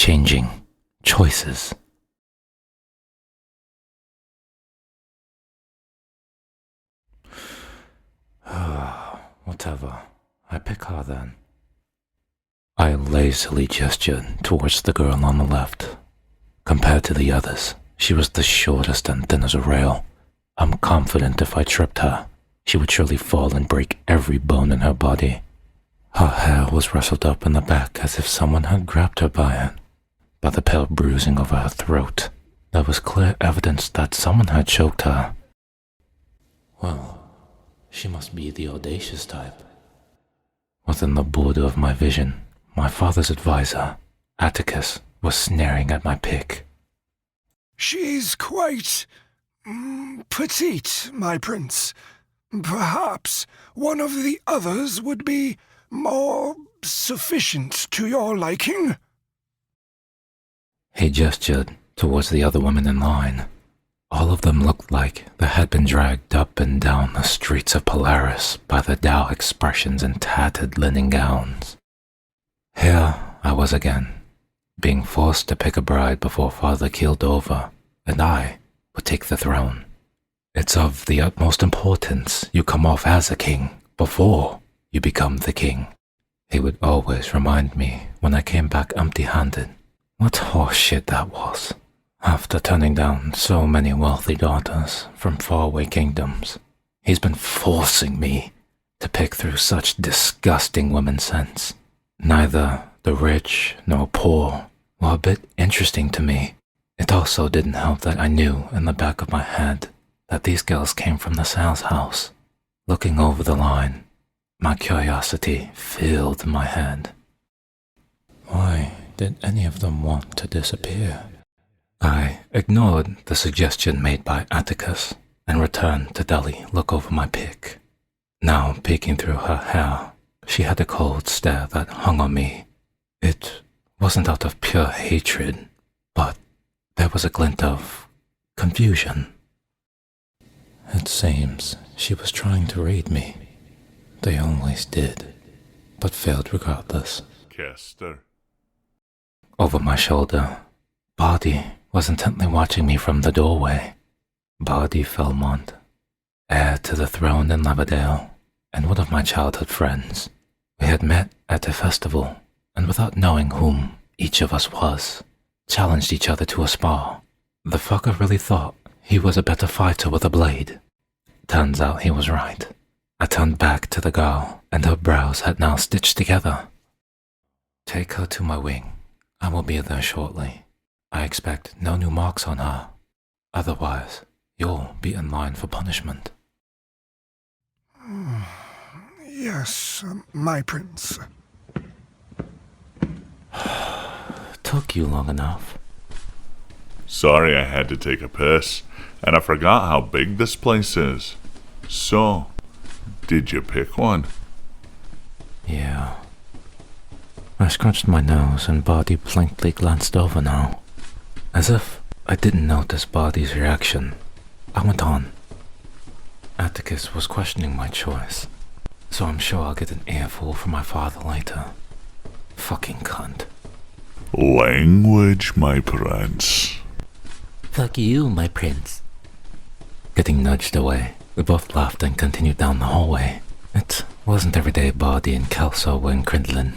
changing choices. Whatever. I pick her then. I lazily gestured towards the girl on the left. Compared to the others, she was the shortest and thin as a rail. I'm confident if I tripped her, she would surely fall and break every bone in her body. Her hair was rustled up in the back as if someone had grabbed her by it. By the pale bruising over her throat, there was clear evidence that someone had choked her. Well, she must be the audacious type. Within the border of my vision, my father's advisor, Atticus, was snaring at my pick. She's quite petite, my prince. Perhaps one of the others would be more sufficient to your liking? He gestured towards the other women in line. All of them looked like they had been dragged up and down the streets of Polaris by the Tao expressions in tattered linen gowns. Here I was again, being forced to pick a bride before father keeled over, and I would take the throne. It's of the utmost importance you come off as a king before you become the king. He would always remind me when I came back empty-handed what horseshit that was. After turning down so many wealthy daughters from faraway kingdoms, he's been forcing me to pick through such disgusting women since. Neither the rich nor poor were a bit interesting to me. It also didn't help that I knew in the back of my head that these girls came from the sales house. Looking over the line, my curiosity filled my head. Why did any of them want to disappear? I ignored the suggestion made by Atticus and returned to dully look over my pick. Now peeking through her hair, she had a cold stare that hung on me. It wasn't out of pure hatred, but there was a glint of confusion. It seems she was trying to read me. They always did, but failed regardless. Kester. Over my shoulder, Bardi was intently watching me from the doorway. Bardi Felmont, heir to the throne in Laverdale, and one of my childhood friends. We had met at a festival, and without knowing whom each of us was, challenged each other to a spar. The fucker really thought he was a better fighter with a blade. Turns out he was right. I turned back to the girl, and her brows had now stitched together. Take her to my wing. I will be there shortly. I expect no new marks on her. Otherwise, you'll be in line for punishment. Yes, my prince. Took you long enough. Sorry I had to take a piss, and I forgot how big this place is. So, did you pick one? Yeah. I scrunched my nose and Bardi blankly glanced over now. As if I didn't notice Bardi's reaction, I went on. Atticus was questioning my choice, so I'm sure I'll get an earful from my father later. Fucking cunt. Language, my prince. Fuck you, my prince. Getting nudged away, we both laughed and continued down the hallway. It wasn't every day Bardi and Kelso were in Crindlin,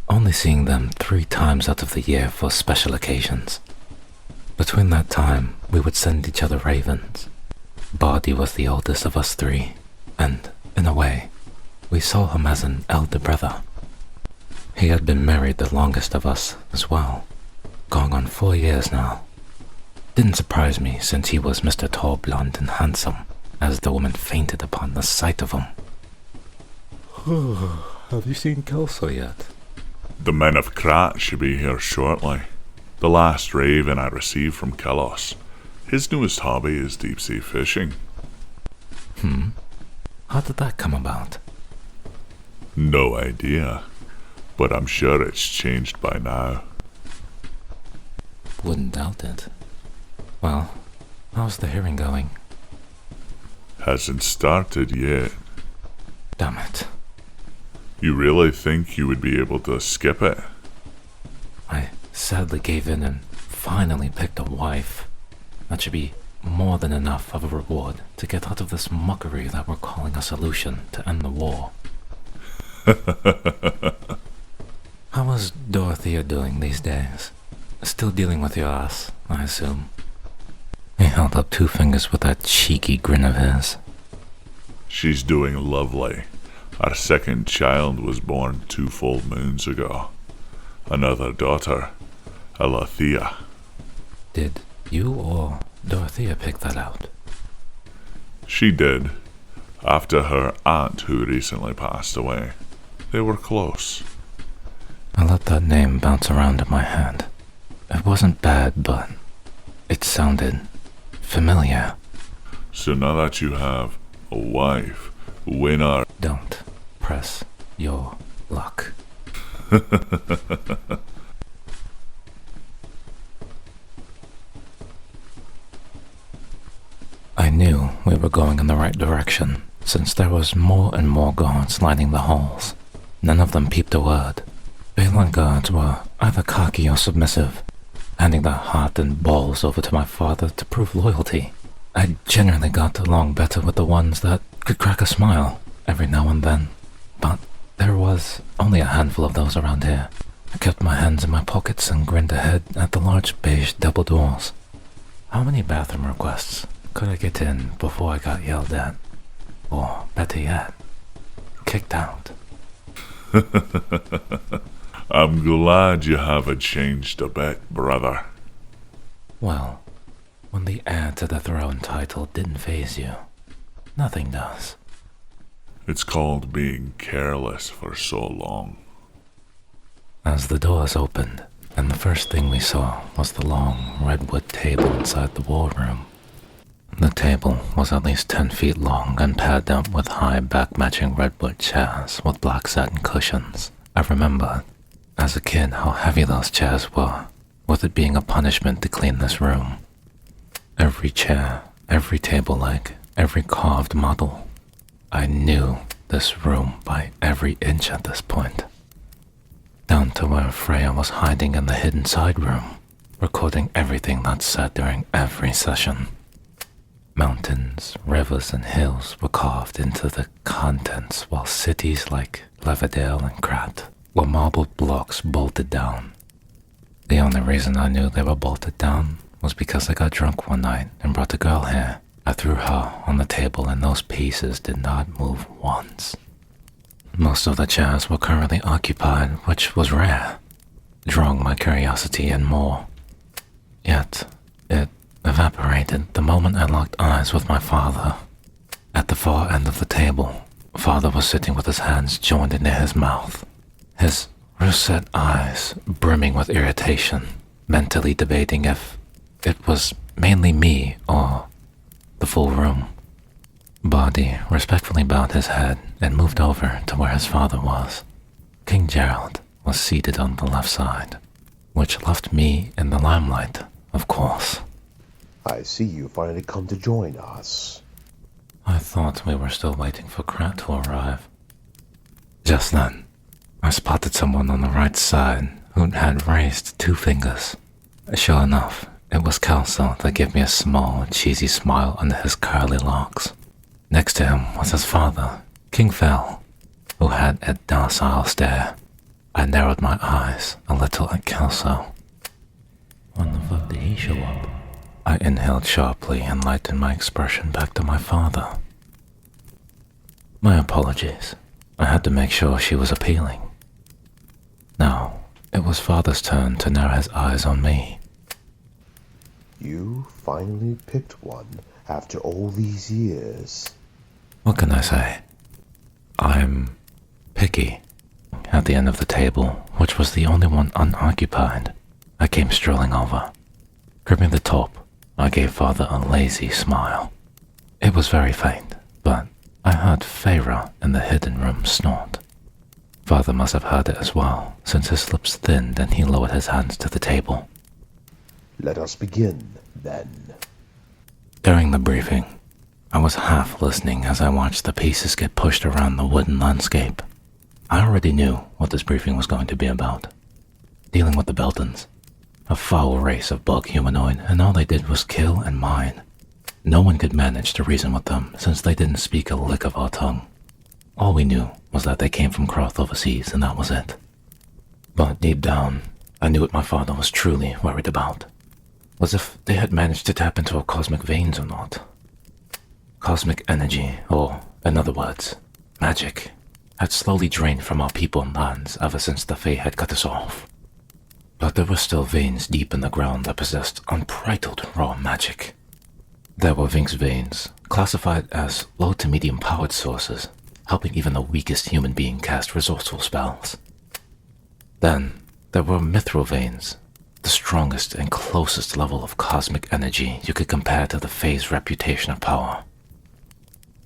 only seeing them 3 times out of the year for special occasions. Between that time, we would send each other ravens. Bardi was the oldest of us 3, and, in a way, we saw him as an elder brother. He had been married the longest of us as well, going on 4 years now. Didn't surprise me since he was Mr. Tall, Blonde, and Handsome, as the woman fainted upon the sight of him. Have you seen Kelso yet? The men of Krat should be here shortly. The last raven I received from Kelos. His newest hobby is deep-sea fishing. How did that come about? No idea, but I'm sure it's changed by now. Wouldn't doubt it. Well, how's the hearing going? Hasn't started yet. Damn it. You really think you would be able to skip it? I sadly gave in and finally picked a wife. That should be more than enough of a reward to get out of this mockery that we're calling a solution to end the war. How is Dorothea doing these days? Still dealing with your ass, I assume. He held up 2 fingers with that cheeky grin of his. She's doing lovely. Our second child was born 2 full moons ago. Another daughter, Alethea. Did you or Dorothea pick that out? She did, after her aunt who recently passed away. They were close. I let that name bounce around in my head. It wasn't bad, but it sounded familiar. So now that you have a wife, winner. Don't press your luck. I knew we were going in the right direction, since there was more and more guards lining the halls. None of them peeped a word. Baelon guards were either cocky or submissive, handing their heart and balls over to my father to prove loyalty. I generally got along better with the ones that could crack a smile every now and then, but there was only a handful of those around here. I kept my hands in my pockets and grinned ahead at the large beige double doors. How many bathroom requests could I get in before I got yelled at? Or, better yet, kicked out? I'm glad you haven't changed a bit, brother. Well, when the heir to the throne title didn't faze you, nothing does. It's called being careless for so long. As the doors opened, and the first thing we saw was the long redwood table inside the war room. The table was at least 10 feet long and padded up with high back-matching redwood chairs with black satin cushions. I remembered, as a kid, how heavy those chairs were, with it being a punishment to clean this room. Every chair, every table leg, every carved model. I knew this room by every inch at this point. Down to where Freya was hiding in the hidden side room, recording everything that's said during every session. Mountains, rivers, and hills were carved into the contents, while cities like Leverdale and Krat were marbled blocks bolted down. The only reason I knew they were bolted down was because I got drunk one night and brought a girl here. I threw her on the table and those pieces did not move once. Most of the chairs were currently occupied, which was rare, drawing my curiosity in more. Yet, it evaporated the moment I locked eyes with my father. At the far end of the table, Father was sitting with his hands joined near his mouth, his roset eyes brimming with irritation, mentally debating if it was mainly me or the full room. Body respectfully bowed his head and moved over to where his father was. King Gerald was seated on the left side, which left me in the limelight, of course. I see you finally come to join us. I thought we were still waiting for Krat to arrive. Just then, I spotted someone on the right side who had raised 2 fingers. Sure enough, it was Kelso that gave me a small, cheesy smile under his curly locks. Next to him was his father, King Fel, who had a docile stare. I narrowed my eyes a little at Kelso. When the fuck did he show up? I inhaled sharply and lightened my expression back to my father. My apologies. I had to make sure she was appealing. Now, it was Father's turn to narrow his eyes on me. You finally picked one after all these years. What can I say? I'm picky. At the end of the table, which was the only one unoccupied, I came strolling over. Gripping the top, I gave Father a lazy smile. It was very faint, but I heard Feyre in the hidden room snort. Father must have heard it as well, since his lips thinned and he lowered his hands to the table. Let us begin, then. During the briefing, I was half listening as I watched the pieces get pushed around the wooden landscape. I already knew what this briefing was going to be about. Dealing with the Beltons, A foul race of bug humanoid, and all they did was kill and mine. No one could manage to reason with them, since they didn't speak a lick of our tongue. All we knew was that they came from Croth overseas, and that was it. But deep down, I knew what my father was truly worried about. Was if they had managed to tap into our cosmic veins or not. Cosmic energy, or, in other words, magic, had slowly drained from our people and lands ever since the Fae had cut us off. But there were still veins deep in the ground that possessed unbridled raw magic. There were Vinx veins, classified as low to medium powered sources, helping even the weakest human being cast resourceful spells. Then, there were Mithril veins, the strongest and closest level of cosmic energy you could compare to the Fae's reputation of power.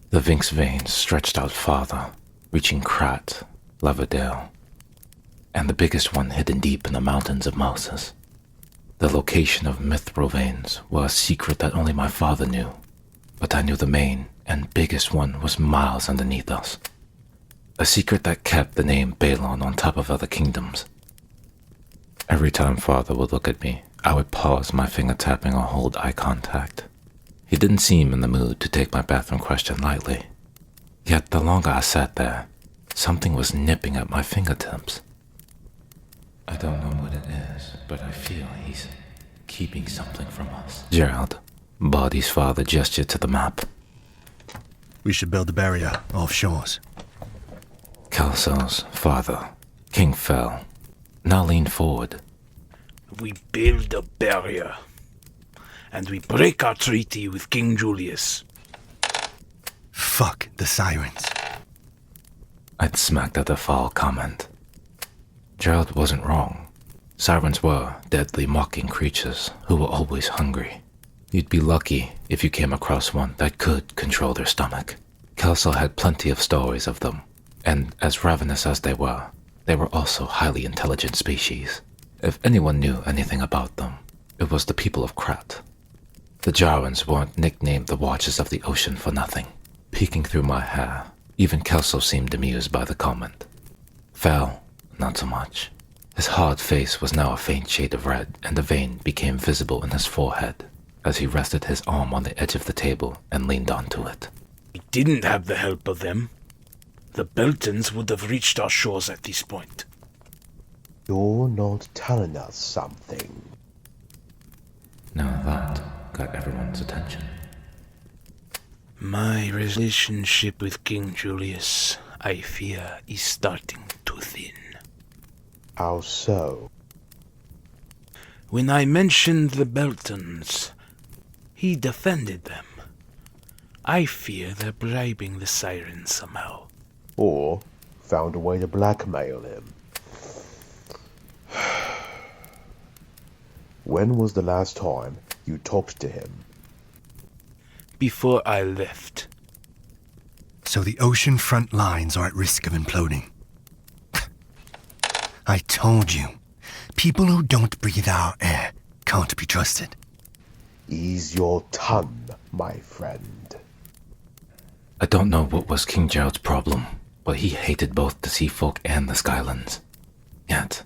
The Vinx veins stretched out farther, reaching Krat, Laverdale, and the biggest one hidden deep in the mountains of Moses. The location of Mithril veins was a secret that only my father knew, but I knew the main and biggest one was miles underneath us. A secret that kept the name Balon on top of other kingdoms. Every time father would look at me, I would pause my finger tapping or hold eye contact. He didn't seem in the mood to take my bathroom question lightly. Yet the longer I sat there, something was nipping at my fingertips. I don't know what it is, but I feel he's keeping something from us. Gerald, Body's father gestured to the map. We should build a barrier off shores. Kelso's father, King Fel, now leaned forward. We build a barrier, and we break our treaty with King Julius. Fuck the sirens. I'd smacked at the foul comment. Gerald wasn't wrong. Sirens were deadly mocking creatures who were always hungry. You'd be lucky if you came across one that could control their stomach. Kelso had plenty of stories of them, and as ravenous as they were also highly intelligent species. If anyone knew anything about them, it was the people of Krat. The Jarans weren't nicknamed the Watchers of the Ocean for nothing. Peeking through my hair, even Kelso seemed amused by the comment. Fel, not so much. His hard face was now a faint shade of red, and a vein became visible in his forehead as he rested his arm on the edge of the table and leaned onto it. We didn't have the help of them. The Beltons would have reached our shores at this point. You're not telling us something. Now that got everyone's attention. My relationship with King Julius, I fear, is starting to thin. How so? When I mentioned the Beltons, he defended them. I fear they're bribing the sirens somehow. Or found a way to blackmail him. When was the last time you talked to him? Before I left. So the ocean front lines are at risk of imploding. I told you, people who don't breathe our air can't be trusted. Ease your tongue, my friend. I don't know what was King Gerald's problem, but he hated both the sea folk and the Skylands. Yet,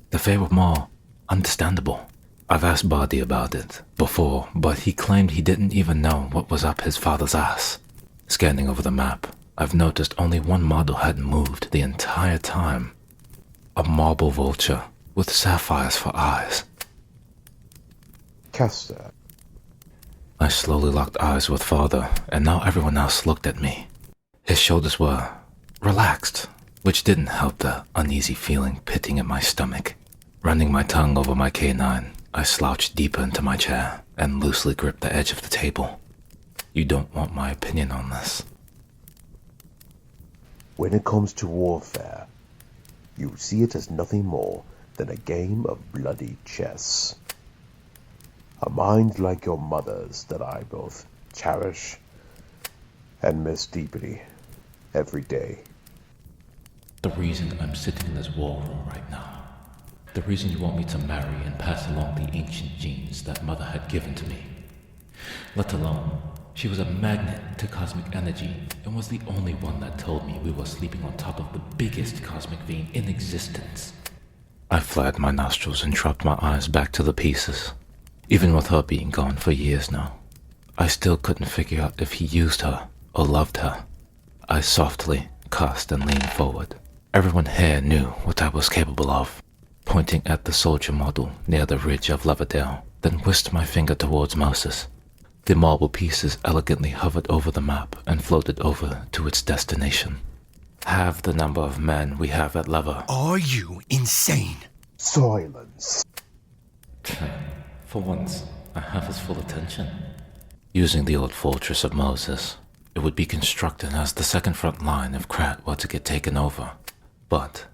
the Fae were more understandable. I've asked Body about it before, but he claimed he didn't even know what was up his father's ass. Scanning over the map, I've noticed only one model hadn't moved the entire time. A marble vulture with sapphires for eyes. Castor, I slowly locked eyes with father, and now everyone else looked at me. His shoulders were relaxed, which didn't help the uneasy feeling pitting in my stomach. Running my tongue over my canine, I slouched deeper into my chair and loosely gripped the edge of the table. You don't want my opinion on this. when it comes to warfare, you see it as nothing more than a game of bloody chess. A mind like your mother's that I both cherish and miss deeply every day. The reason I'm sitting in this war room right now. The reason you want me to marry and pass along the ancient genes that Mother had given to me. Let alone, she was a magnet to cosmic energy and was the only one that told me we were sleeping on top of the biggest cosmic vein in existence. I flared my nostrils and dropped my eyes back to the pieces. Even with her being gone for years now, I still couldn't figure out if he used her or loved her. I softly cussed and leaned forward. Everyone here knew what I was capable of, pointing at the soldier model near the ridge of Lavadale, then whisked my finger towards Moses. The marble pieces elegantly hovered over the map and floated over to its destination. Half the number of men we have at Lava. Are you insane? Silence. For once, I have his full attention. Using the old fortress of Moses, it would be constructed as the second front line if Krat were to get taken over. But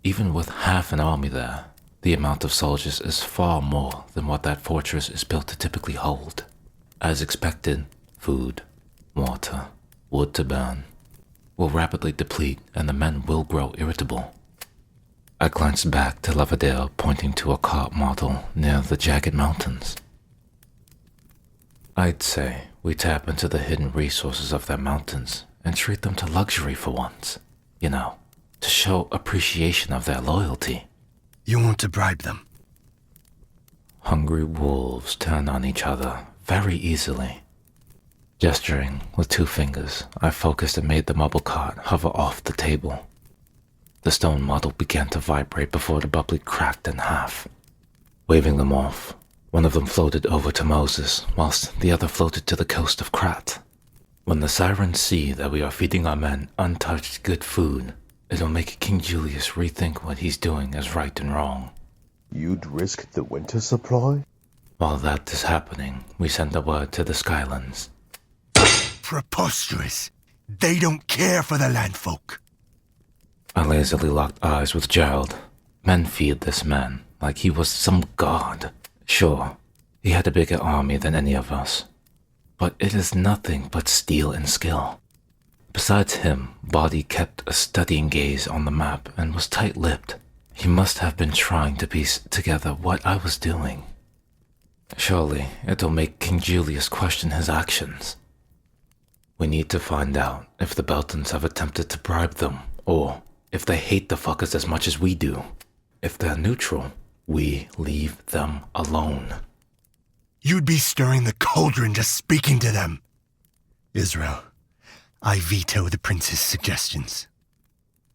even with half an army there, the amount of soldiers is far more than what that fortress is built to typically hold. As expected, food, water, wood to burn will rapidly deplete and the men will grow irritable. I glanced back to Lavadale, pointing to a cart model near the jagged mountains. I'd say we tap into the hidden resources of their mountains and treat them to luxury for once. You know, to show appreciation of their loyalty. You want to bribe them? Hungry wolves turn on each other very easily. Gesturing with 2 fingers, I focused and made the marble cart hover off the table. The stone model began to vibrate before the bubbly cracked in half. Waving them off, one of them floated over to Moses, whilst the other floated to the coast of Krat. When the sirens see that we are feeding our men untouched good food, it'll make King Julius rethink what he's doing as right and wrong. You'd risk the winter supply? While that is happening, we send a word to the Skylands. Preposterous. They don't care for the landfolk. I lazily locked eyes with Gerald. Men feared this man like he was some god. Sure, he had a bigger army than any of us, but it is nothing but steel and skill. Besides him, Body kept a studying gaze on the map and was tight-lipped. He must have been trying to piece together what I was doing. Surely, it'll make King Julius question his actions. We need to find out if the Beltons have attempted to bribe them, or if they hate the fuckers as much as we do. If they're neutral, we leave them alone. You'd be stirring the cauldron just speaking to them. Israel, I veto the prince's suggestions.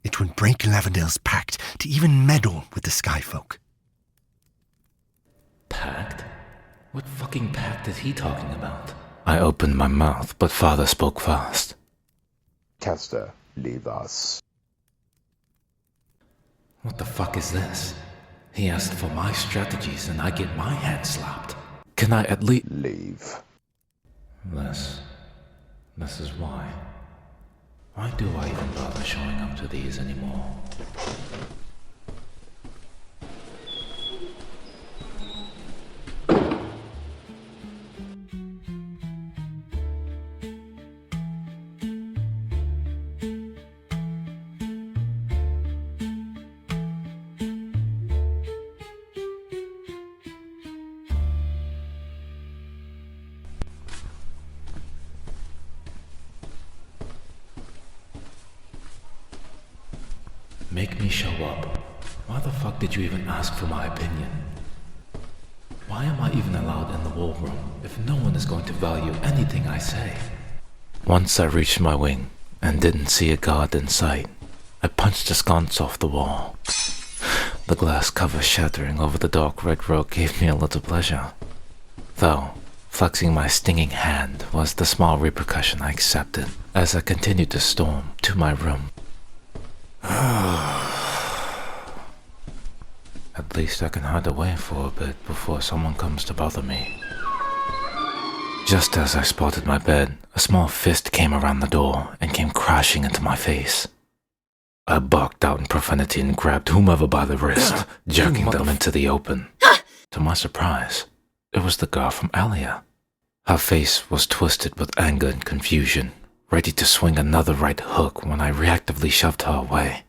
It would break Lavendale's pact to even meddle with the Skyfolk. Pact? What fucking pact is he talking about? I opened my mouth, but Father spoke fast. Castor, leave us. What the fuck is this? He asked for my strategies and I get my hand slapped. Can I at least... Leave. This is why. Why do I even bother showing up to these anymore? Make me show up. Why the fuck did you even ask for my opinion? Why am I even allowed in the war room if no one is going to value anything I say? Once I reached my wing and didn't see a guard in sight, I punched the sconce off the wall. The glass cover shattering over the dark red rug gave me a little pleasure. Though, flexing my stinging hand was the small repercussion I accepted as I continued to storm to my room. At least I can hide away for a bit before someone comes to bother me. Just as I spotted my bed, a small fist came around the door and came crashing into my face. I barked out in profanity and grabbed whomever by the wrist, jerking them into the open. To my surprise, it was the girl from Alia. Her face was twisted with anger and confusion, ready to swing another right hook when I reactively shoved her away.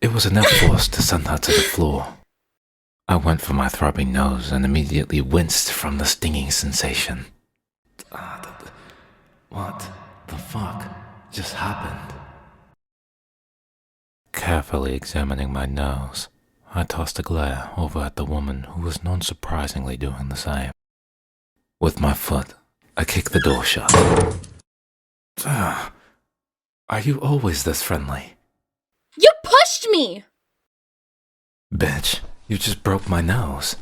It was enough force to send her to the floor. I went for my throbbing nose and immediately winced from the stinging sensation. What the fuck just happened? Carefully examining my nose, I tossed a glare over at the woman who was non-surprisingly doing the same. With my foot, I kicked the door shut. Are you always this friendly? You pushed me! Bitch, you just broke my nose.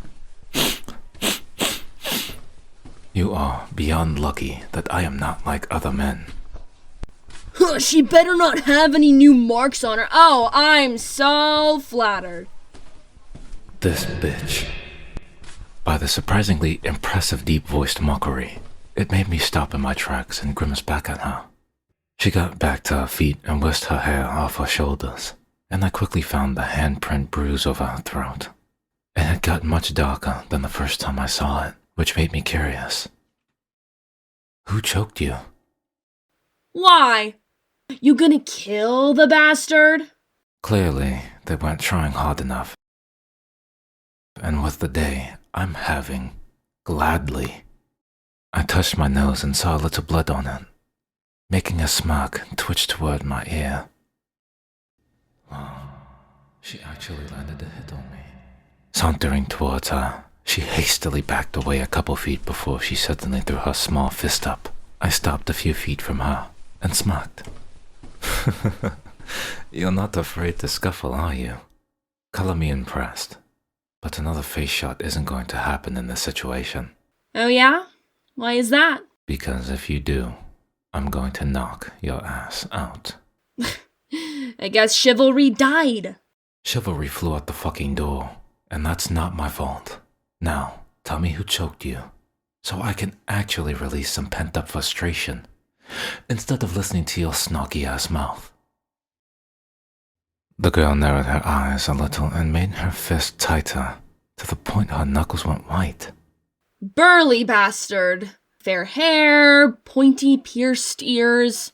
You are beyond lucky that I am not like other men. She better not have any new marks on her. Oh, I'm so flattered. This bitch. By the surprisingly impressive deep-voiced mockery, it made me stop in my tracks and grimace back at her. She got back to her feet and whisked her hair off her shoulders, and I quickly found the handprint bruise over her throat. It had gotten much darker than the first time I saw it, which made me curious. Who choked you? Why? You gonna kill the bastard? Clearly, they weren't trying hard enough. And with the day I'm having, gladly, I touched my nose and saw a little blood on it, making a smirk twitch toward my ear. Wow, she actually landed a hit on me. Sauntering towards her, she hastily backed away a couple feet before she suddenly threw her small fist up. I stopped a few feet from her and smirked. You're not afraid to scuffle, are you? Color me impressed. But another face shot isn't going to happen in this situation. Oh yeah? Why is that? Because if you do, I'm going to knock your ass out. I guess chivalry died. Chivalry flew out the fucking door, and that's not my fault. Now, tell me who choked you, so I can actually release some pent-up frustration, instead of listening to your snarky-ass mouth. The girl narrowed her eyes a little and made her fist tighter, to the point her knuckles went white. Burly bastard. Fair hair, pointy pierced ears.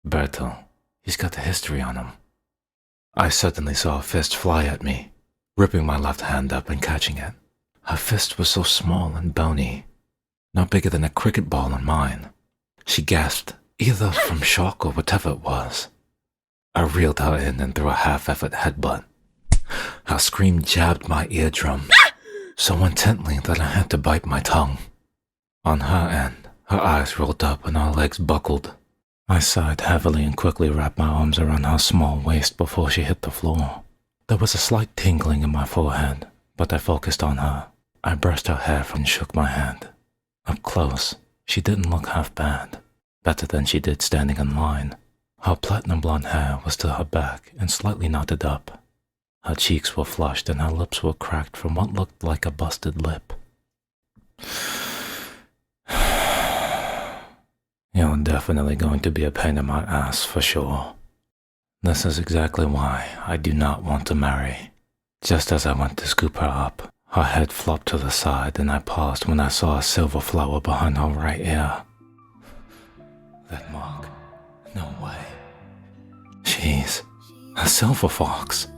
Berto, he's got a history on him. I suddenly saw a fist fly at me, ripping my left hand up and catching it. Her fist was so small and bony, not bigger than a cricket ball on mine. She gasped, either from shock or whatever it was. I reeled her in and threw a half-effort headbutt. Her scream jabbed my eardrum so intently that I had to bite my tongue. On her end, her eyes rolled up and her legs buckled. I sighed heavily and quickly wrapped my arms around her small waist before she hit the floor. There was a slight tingling in my forehead, but I focused on her. I brushed her hair and shook my hand. Up close, she didn't look half bad. Better than she did standing in line. Her platinum blonde hair was to her back and slightly knotted up. Her cheeks were flushed and her lips were cracked from what looked like a busted lip. You're definitely going to be a pain in my ass for sure. This is exactly why I do not want to marry. Just as I went to scoop her up, her head flopped to the side and I paused when I saw a silver flower behind her right ear. That mark. No way. Jeez, a silver fox.